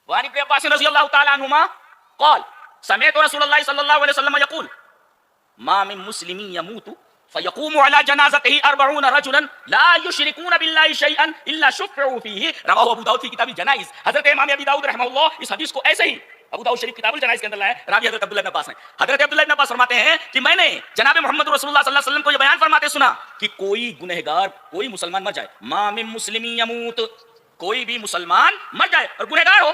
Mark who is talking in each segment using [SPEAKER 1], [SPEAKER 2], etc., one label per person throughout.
[SPEAKER 1] وعن ابن عباس رضی اللہ تعالی عنہما قال سمعت رسول اللہ صلی اللہ علیہ وسلم یقول ما من مسلم يموت فيقوم على جنازته 40 رجلا لا يشركون بالله شيئا الا شفعوا فيه رواه ابو داؤد في كتاب الجنائز. حضرت امام ابی داؤد رحمہ اللہ اس حدیث کو ایسے ہی ابو داؤد شریف کتاب الجنائز کے اندر لائے. راوی حضرت عبداللہ بن عباس ہیں. حضرت عبداللہ بن عباس فرماتے ہیں کہ میں نے جناب محمد رسول اللہ صلی اللہ علیہ وسلم کو یہ بیان فرماتے سنا کہ کوئی گنہگار کوئی مسلمان مر جائے, ما من مسلم يموت, کوئی بھی مسلمان مر جائے اور گنہگار ہو,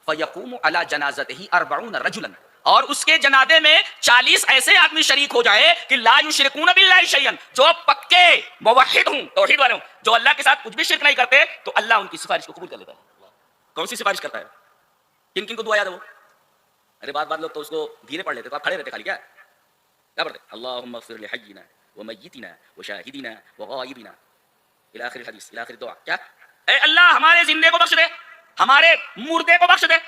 [SPEAKER 1] فیقوم علی جنازتہ 40 رجلا, اور اس کے جنازے میں 40 ایسے آدمی شریک ہو جائے کہ لا یشرکون باللہ شیئا, جو پکے موحد ہوں, توحید والے ہوں, جو اللہ کے ساتھ کچھ بھی شرک نہیں کرتے, تو اللہ ان کی سفارش کو قبول کر لیتا ہے. کون سی سفارش کرتا ہے؟ کن کن کو دعا یاد ہے وہ؟ ارے بات لوگ تو اس کو دھیرے پڑھ لیتے, تو آپ کھڑے رہتے خالی, کیا پڑھتے؟ اللہم اغفر لحینا ومیتنا وشاہدنا وغائبنا الی آخر الحدیث, الی آخر الدعا. کیا؟ اے اللہ ہمارے زندے کو بخش دے, ہمارے مردے کو بخش دے.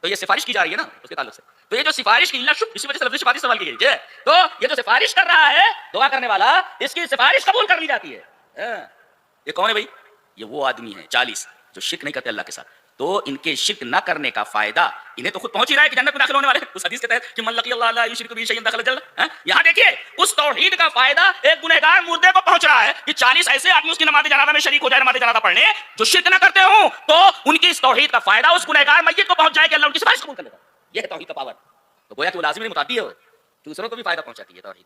[SPEAKER 1] تو یہ سفارش کی جا رہی ہے نا اس کے تعلق سے. تو یہ جو سفارش کی اسی وجہ سے لفظ شفاعت استعمال کی گئی ہے. تو یہ جو سفارش کر رہا ہے دعا کرنے والا, اس کی سفارش قبول کر لی جاتی ہے. یہ کون ہے بھائی؟ یہ وہ آدمی ہیں 40 جو شرک نہیں کرتے اللہ کے ساتھ. تو ان کے شرک نہ کرنے کا فائدہ انہیں تو خود پہنچ ہی رہا ہے کہ جنت میں داخل ہونے والے ہیں اس حدیث کے تحت کہ من لقی اللہ لا یشرک بہ شیئا دخل الجنہ. یہاں دیکھیے اس توحید کا فائدہ ایک گنہگار مردے کو پہنچ رہا ہے کہ 40 ایسے آدمی اس کی نماز جنازہ میں شریک ہو جائے, نماز جنازہ پڑھنے, جو شرک نہ کرتے ہوں, تو ان کی اس توحید کا فائدہ اس گنہگار میت کو پہنچ جائے کہ اللہ ان کی سفارش قبول کر لیتا ہے. یہ ہے توحید کا پاور. تو گویا کہ وہ لازمی نہیں متعدی ہے, دوسروں کو بھی فائدہ پہنچاتی ہے توحید.